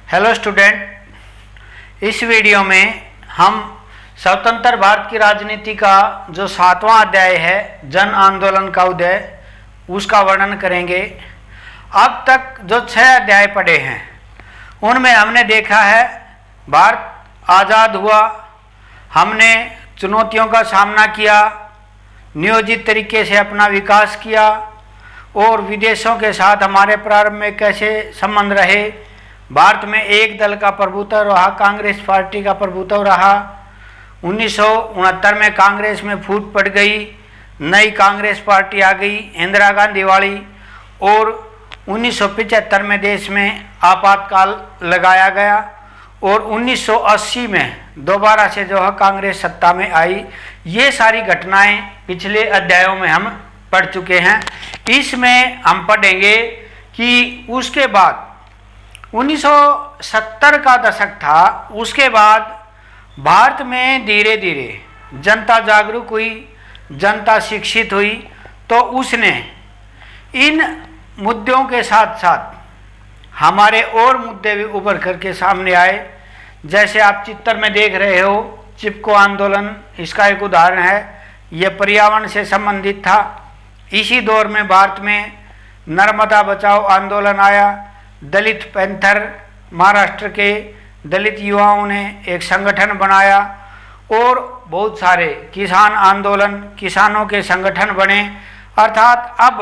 Hello student, इस video में हम स्वतंत्र भारत की राजनीति का जो 7वां अध्याय है जन आंदोलन का उदय, उसका वर्णन करेंगे। अब तक जो 6 अध्याय पढ़े हैं उनमें हमने देखा है भारत आज़ाद हुआ, हमने चुनौतियों का सामना किया, नियोजित तरीके से अपना विकास किया और विदेशों के साथ हमारे प्रारंभ में कैसे संबंध रहे। भारत में एक दल का प्रभुत्व रहा, कांग्रेस पार्टी का प्रभुत्व रहा। 1969 में कांग्रेस में फूट पड़ गई, नई कांग्रेस पार्टी आ गई इंदिरा गांधी वाली, और 1975 में देश में आपातकाल लगाया गया और 1980 में दोबारा से जो है कांग्रेस सत्ता में आई। ये सारी घटनाएं पिछले अध्यायों में हम पढ़ चुके हैं। इसमें हम पढ़ेंगे कि उसके बाद 1970 का दशक था, उसके बाद भारत में धीरे धीरे जनता जागरूक हुई, जनता शिक्षित हुई, तो उसने इन मुद्दों के साथ साथ हमारे और मुद्दे भी उभर करके सामने आए। जैसे आप चित्र में देख रहे हो, चिपको आंदोलन इसका एक उदाहरण है। यह पर्यावरण से संबंधित था। इसी दौर में भारत में नर्मदा बचाओ आंदोलन आया। दलित पैंथर, महाराष्ट्र के दलित युवाओं ने एक संगठन बनाया और बहुत सारे किसान आंदोलन, किसानों के संगठन बने। अर्थात अब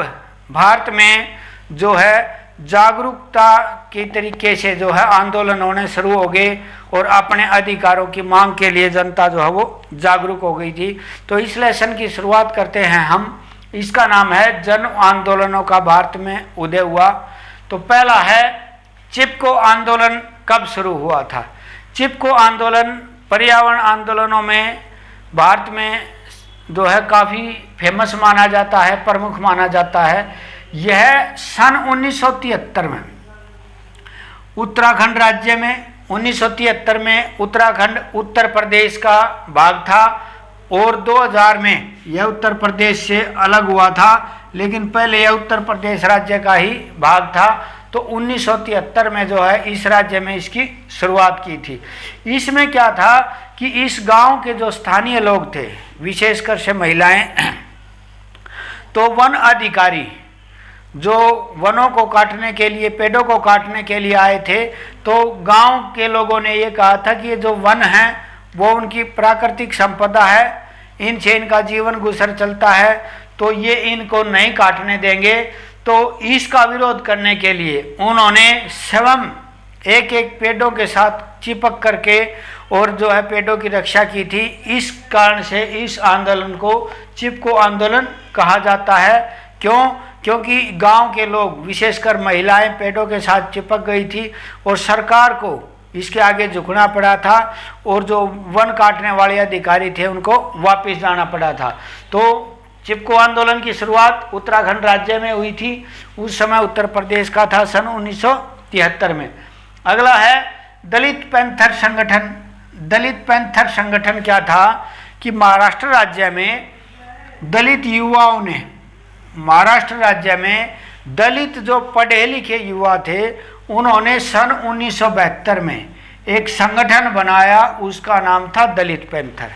भारत में जो है जागरूकता के तरीके से जो है आंदोलन होने शुरू हो गए और अपने अधिकारों की मांग के लिए जनता जो है वो जागरूक हो गई थी। तो इस लेसन की शुरुआत करते हैं हम। इसका नाम है जन आंदोलनों का भारत में उदय हुआ। तो पहला है चिपको आंदोलन कब शुरू हुआ था। चिपको आंदोलन पर्यावरण आंदोलनों में भारत में जो है काफ़ी फेमस माना जाता है, प्रमुख माना जाता है। यह सन 1973 में उत्तराखंड राज्य में, 1973 में उत्तराखंड उत्तर प्रदेश का भाग था और 2000 में यह उत्तर प्रदेश से अलग हुआ था, लेकिन पहले यह उत्तर प्रदेश राज्य का ही भाग था। तो 1973 में जो है इस राज्य में इसकी शुरुआत की थी। इसमें क्या था कि इस गांव के जो स्थानीय लोग थे, विशेषकर से महिलाएं, तो वन अधिकारी जो वनों को काटने के लिए, पेड़ों को काटने के लिए आए थे, तो गांव के लोगों ने ये कहा था कि ये जो वन है वो उनकी प्राकृतिक संपदा है, इनसे इनका जीवन गुजर चलता है, तो ये इनको नहीं काटने देंगे। तो इसका विरोध करने के लिए उन्होंने स्वयं एक एक पेड़ों के साथ चिपक करके और जो है पेड़ों की रक्षा की थी। इस कारण से इस आंदोलन को चिपको आंदोलन कहा जाता है। क्यों? क्योंकि गांव के लोग, विशेषकर महिलाएं, पेड़ों के साथ चिपक गई थी और सरकार को इसके आगे झुकना पड़ा था और जो वन काटने वाले अधिकारी थे उनको वापस जाना पड़ा था। तो चिपको आंदोलन की शुरुआत उत्तराखंड राज्य में हुई थी। उस समय उत्तर प्रदेश का था सन 1973 में। अगला है दलित पैंथर संगठन। दलित पैंथर संगठन क्या था कि महाराष्ट्र राज्य में दलित युवाओं ने, महाराष्ट्र राज्य में दलित जो पढ़े लिखे युवा थे, उन्होंने सन 1972 में एक संगठन बनाया, उसका नाम था दलित पैंथर।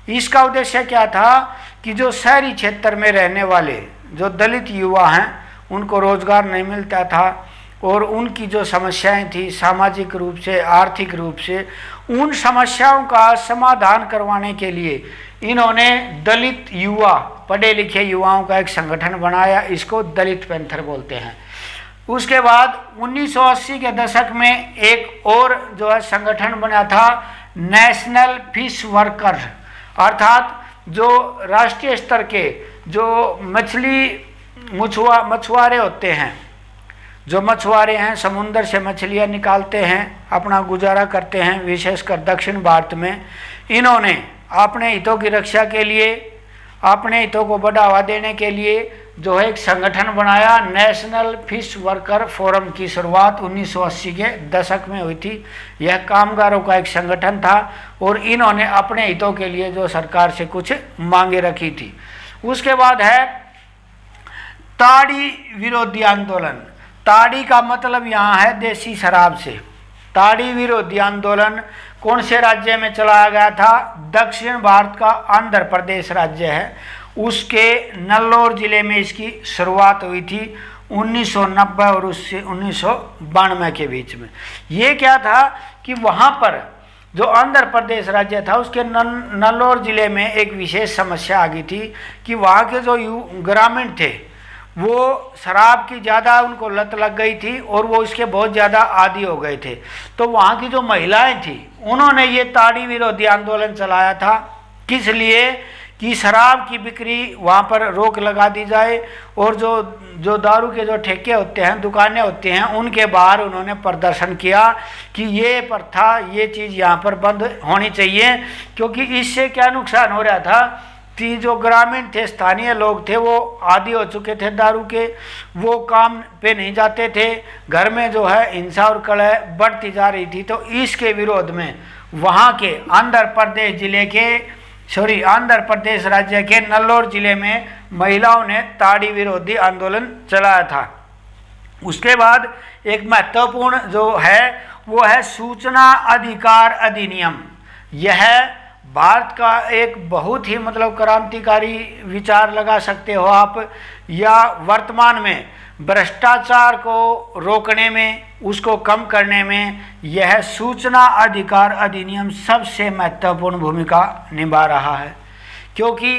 इसका उद्देश्य क्या था कि जो शहरी क्षेत्र में रहने वाले जो दलित युवा हैं उनको रोजगार नहीं मिलता था और उनकी जो समस्याएं थी सामाजिक रूप से, आर्थिक रूप से, उन समस्याओं का समाधान करवाने के लिए इन्होंने दलित युवा, पढ़े लिखे युवाओं का एक संगठन बनाया। इसको दलित पैंथर बोलते हैं। उसके बाद 1980 के दशक में एक और जो है संगठन बना था, नेशनल फिश वर्कर, अर्थात जो राष्ट्रीय स्तर के जो मछुआरे होते हैं, जो मछुआरे हैं समुद्र से मछलियां निकालते हैं, अपना गुजारा करते हैं, विशेषकर दक्षिण भारत में। इन्होंने अपने हितों की रक्षा के लिए, अपने हितों को बढ़ावा देने के लिए जो है एक संगठन बनाया। नेशनल फिश वर्कर फोरम की शुरुआत 1980 के दशक में हुई थी। यह कामगारों का एक संगठन था और इन्होंने अपने हितों के लिए जो सरकार से कुछ मांगे रखी थी। उसके बाद है ताड़ी विरोधी आंदोलन। ताड़ी का मतलब यहाँ है देसी शराब से। ताड़ी विरोधी आंदोलन कौन से राज्य में चलाया गया था? दक्षिण भारत का आंध्र प्रदेश राज्य है, उसके नल्लोर जिले में इसकी शुरुआत हुई थी 1990 और उससे 1992 के बीच में। ये क्या था कि वहाँ पर जो आंध्र प्रदेश राज्य था उसके नल्लोर जिले में एक विशेष समस्या आ गई थी कि वहाँ के जो ग्रामीण थे वो शराब की ज़्यादा उनको लत लग गई थी और वो इसके बहुत ज़्यादा आदी हो गए थे। तो वहाँ की जो महिलाएं थी उन्होंने ये ताड़ी विरोधी आंदोलन चलाया था। किस लिए? कि शराब की बिक्री वहाँ पर रोक लगा दी जाए और जो दारू के जो ठेके होते हैं, दुकानें होती हैं, उनके बाहर उन्होंने प्रदर्शन किया कि ये प्रथा, ये चीज़ यहाँ पर बंद होनी चाहिए। क्योंकि इससे क्या नुकसान हो रहा था कि जो ग्रामीण थे, स्थानीय लोग थे, वो आदी हो चुके थे दारू के, वो काम पे नहीं जाते थे, घर में जो है हिंसा और कलह बढ़ती जा रही थी। तो इसके विरोध में वहाँ के आंध्र प्रदेश राज्य के नल्लोर जिले में महिलाओं ने ताड़ी विरोधी आंदोलन चलाया था। उसके बाद एक महत्वपूर्ण जो है वो है सूचना अधिकार अधिनियम। यह भारत का एक बहुत ही क्रांतिकारी विचार लगा सकते हो आप, या वर्तमान में भ्रष्टाचार को रोकने में, उसको कम करने में यह सूचना अधिकार अधिनियम सबसे महत्वपूर्ण भूमिका निभा रहा है। क्योंकि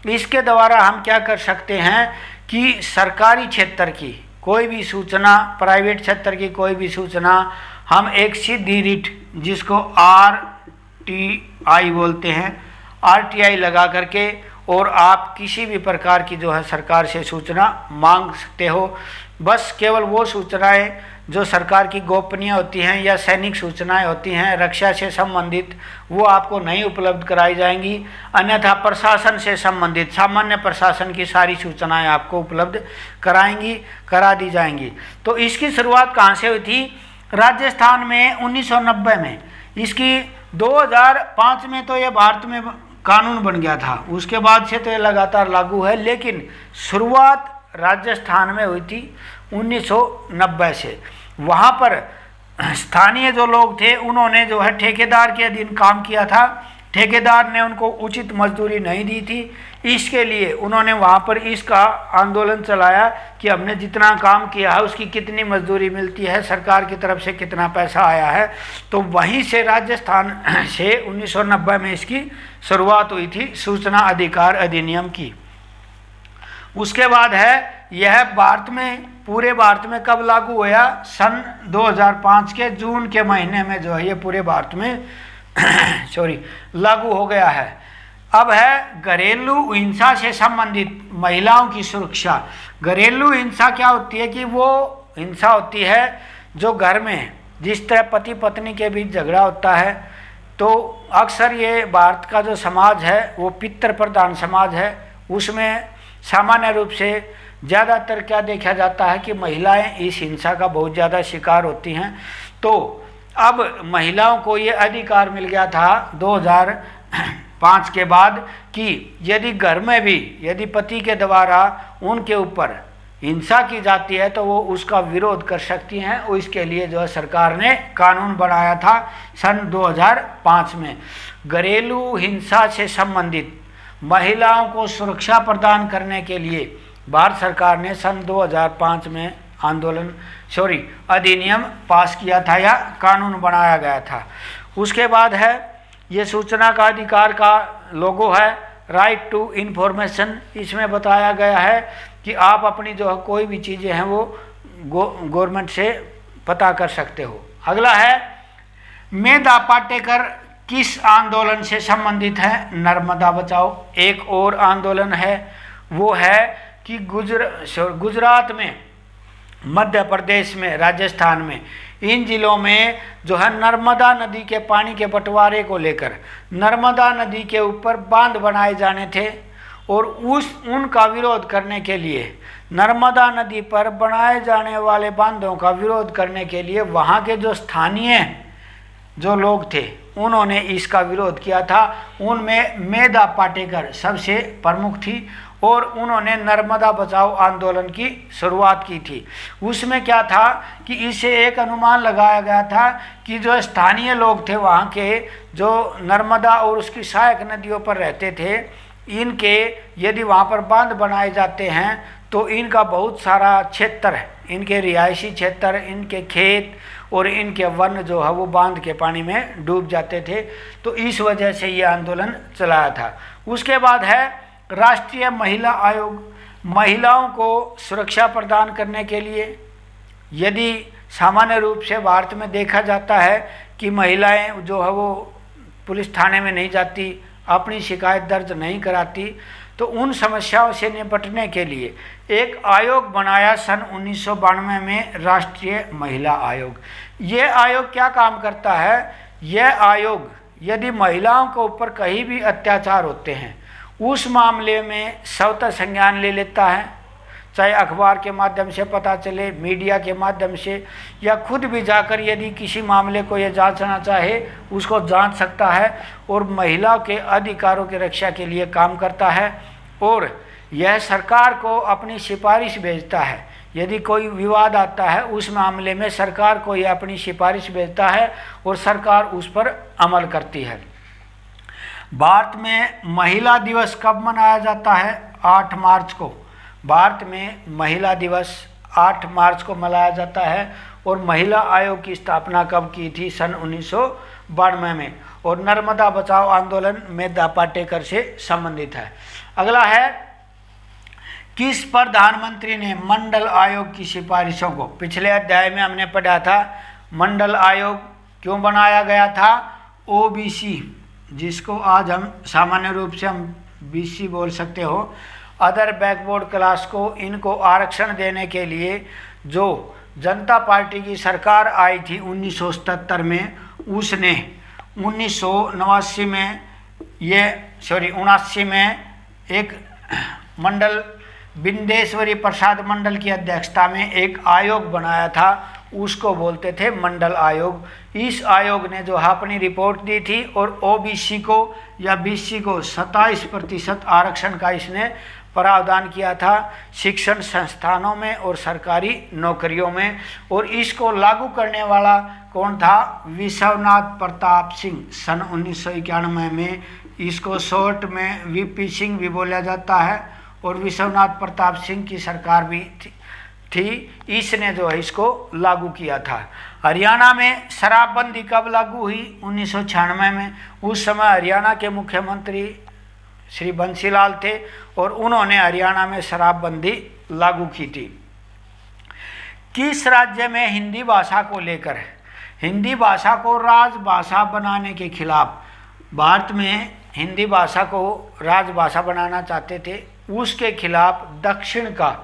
इसके द्वारा हम क्या कर सकते हैं कि सरकारी क्षेत्र की कोई भी सूचना, प्राइवेट क्षेत्र की कोई भी सूचना हम एक सीधी रीट, जिसको RTI बोलते हैं, RTI लगा करके और आप किसी भी प्रकार की जो है सरकार से सूचना मांग सकते हो। बस केवल वो सूचनाएं जो सरकार की गोपनीय होती हैं या सैनिक सूचनाएं होती हैं, रक्षा से संबंधित, वो आपको नहीं उपलब्ध कराई जाएंगी। अन्यथा प्रशासन से संबंधित, सामान्य प्रशासन की सारी सूचनाएं आपको उपलब्ध करा दी जाएंगी। तो इसकी शुरुआत कहाँ से हुई थी? राजस्थान में 1990 में। इसकी 2005 में तो ये भारत में कानून बन गया था, उसके बाद से तो ये लगातार लागू है, लेकिन शुरुआत राजस्थान में हुई थी 1990 से। वहाँ पर स्थानीय जो लोग थे उन्होंने जो है ठेकेदार के अधीन काम किया था। ठेकेदार ने उनको उचित मजदूरी नहीं दी थी, इसके लिए उन्होंने वहाँ पर इसका आंदोलन चलाया कि हमने जितना काम किया है उसकी कितनी मजदूरी मिलती है, सरकार की तरफ से कितना पैसा आया है। तो वहीं से राजस्थान से 1990 में इसकी शुरुआत हुई थी सूचना अधिकार अधिनियम की। उसके बाद है यह पूरे भारत में कब लागू हुआ? सन 2005 के जून के महीने में जो है ये पूरे भारत में लागू हो गया है। अब है घरेलू हिंसा से संबंधित महिलाओं की सुरक्षा। घरेलू हिंसा क्या होती है कि वो हिंसा होती है जो घर में, जिस तरह पति पत्नी के बीच झगड़ा होता है, तो अक्सर ये भारत का जो समाज है वो पितृ प्रधान समाज है, उसमें सामान्य रूप से ज़्यादातर क्या देखा जाता है कि महिलाएं इस हिंसा का बहुत ज़्यादा शिकार होती हैं। तो अब महिलाओं को ये अधिकार मिल गया था 2005 के बाद कि यदि घर में भी यदि पति के द्वारा उनके ऊपर हिंसा की जाती है तो वो उसका विरोध कर सकती हैं। और इसके लिए जो है सरकार ने कानून बनाया था सन 2005 में। घरेलू हिंसा से संबंधित महिलाओं को सुरक्षा प्रदान करने के लिए भारत सरकार ने सन 2005 में अधिनियम पास किया था या कानून बनाया गया था। उसके बाद है ये सूचना का अधिकार का लोगो है राइट टू इन्फॉर्मेशन। इसमें बताया गया है कि आप अपनी जो है कोई भी चीज़ें हैं वो गवर्नमेंट से पता कर सकते हो। अगला है मेधा पाटेकर किस आंदोलन से संबंधित है? नर्मदा बचाओ। एक और आंदोलन है वो है कि गुजरात में, मध्य प्रदेश में, राजस्थान में, इन जिलों में जो है नर्मदा नदी के पानी के बंटवारे को लेकर नर्मदा नदी के ऊपर बांध बनाए जाने थे और उनका विरोध करने के लिए, नर्मदा नदी पर बनाए जाने वाले बांधों का विरोध करने के लिए वहाँ के जो स्थानीय जो लोग थे उन्होंने इसका विरोध किया था। उनमें मेधा पाटेकर सबसे प्रमुख थी और उन्होंने नर्मदा बचाओ आंदोलन की शुरुआत की थी। उसमें क्या था कि इसे एक अनुमान लगाया गया था कि जो स्थानीय लोग थे वहाँ के, जो नर्मदा और उसकी सहायक नदियों पर रहते थे, इनके यदि वहाँ पर बांध बनाए जाते हैं तो इनका बहुत सारा क्षेत्र, इनके रिहायशी क्षेत्र, इनके खेत और इनके वन जो है वो बांध के पानी में डूब जाते थे। तो इस वजह से ये आंदोलन चलाया था। उसके बाद है राष्ट्रीय महिला आयोग। महिलाओं को सुरक्षा प्रदान करने के लिए, यदि सामान्य रूप से भारत में देखा जाता है कि महिलाएं जो है वो पुलिस थाने में नहीं जाती, अपनी शिकायत दर्ज नहीं कराती, तो उन समस्याओं से निपटने के लिए एक आयोग बनाया सन 1992 में, राष्ट्रीय महिला आयोग। ये आयोग क्या काम करता है? यह आयोग यदि महिलाओं के ऊपर कहीं भी अत्याचार होते हैं उस मामले में स्वतः संज्ञान ले लेता है, चाहे अखबार के माध्यम से पता चले, मीडिया के माध्यम से, या खुद भी जाकर यदि किसी मामले को ये जांचना चाहे उसको जांच सकता है और महिला के अधिकारों की रक्षा के लिए काम करता है। और यह सरकार को अपनी सिफारिश भेजता है। यदि कोई विवाद आता है उस मामले में सरकार को यह अपनी सिफारिश भेजता है और सरकार उस पर अमल करती है। भारत में महिला दिवस कब मनाया जाता है? 8 मार्च को। भारत में महिला दिवस 8 मार्च को मनाया जाता है। और महिला आयोग की स्थापना कब की थी? सन 1992 में। और नर्मदा बचाओ आंदोलन मेधा पाटेकर से संबंधित है। अगला है, किस प्रधानमंत्री ने मंडल आयोग की सिफारिशों को, पिछले अध्याय में हमने पढ़ा था मंडल आयोग क्यों बनाया गया था? ओबीसी, जिसको आज हम सामान्य रूप से हम बीसी बोल सकते हो, अदर बैकवर्ड क्लास को, इनको आरक्षण देने के लिए जो जनता पार्टी की सरकार आई थी 1977 में, उसने 1989 में एक मंडल, बिंदेश्वरी प्रसाद मंडल की अध्यक्षता में एक आयोग बनाया था, उसको बोलते थे मंडल आयोग। इस आयोग ने जो अपनी रिपोर्ट दी थी और ओबीसी को या बीसी को 27% आरक्षण का इसने प्रावधान किया था शिक्षण संस्थानों में और सरकारी नौकरियों में। और इसको लागू करने वाला कौन था? विश्वनाथ प्रताप सिंह। सन 1991 में इसको शॉर्ट में वीपी सिंह भी बोला जाता है और विश्वनाथ प्रताप सिंह की सरकार भी थी। इसने जो है इसको लागू किया था। हरियाणा में शराबबंदी कब लागू हुई? 1996 में। उस समय हरियाणा के मुख्यमंत्री श्री बंसीलाल थे और उन्होंने हरियाणा में शराबबंदी लागू की थी। किस राज्य में हिंदी भाषा को लेकर, हिंदी भाषा को राजभाषा बनाने के खिलाफ, भारत में हिंदी भाषा को राजभाषा बनाना चाहते थे, उसके खिलाफ दक्षिण का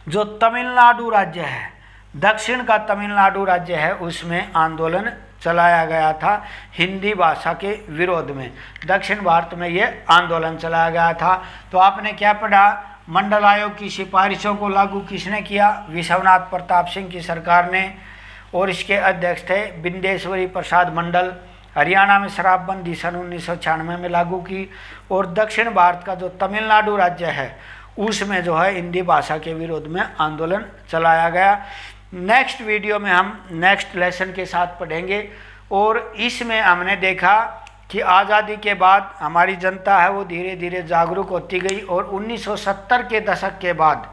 जो तमिलनाडु राज्य है, दक्षिण का तमिलनाडु राज्य है, उसमें आंदोलन चलाया गया था हिंदी भाषा के विरोध में। दक्षिण भारत में ये आंदोलन चलाया गया था। तो आपने क्या पढ़ा? मंडल आयोग की सिफारिशों को लागू किसने किया? विश्वनाथ प्रताप सिंह की सरकार ने, और इसके अध्यक्ष थे बिंदेश्वरी प्रसाद मंडल। हरियाणा में शराबबंदी सन 1996 में लागू की। और दक्षिण भारत का जो तमिलनाडु राज्य है उसमें जो है हिंदी भाषा के विरोध में आंदोलन चलाया गया। नेक्स्ट वीडियो में हम नेक्स्ट लेसन के साथ पढ़ेंगे। और इसमें हमने देखा कि आज़ादी के बाद हमारी जनता है वो धीरे धीरे जागरूक होती गई और 1970 के दशक के बाद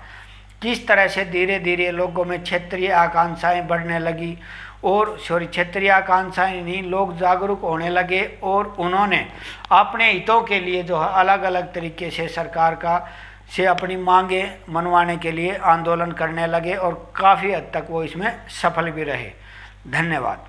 किस तरह से धीरे धीरे लोगों में क्षेत्रीय आकांक्षाएं बढ़ने लगी। और क्षेत्रीय आकांक्षाएं नहीं, लोग जागरूक होने लगे और उन्होंने अपने हितों के लिए जो है अलग अलग तरीके से सरकार का से अपनी मांगे मनवाने के लिए आंदोलन करने लगे और काफ़ी हद तक वो इसमें सफल भी रहे। धन्यवाद।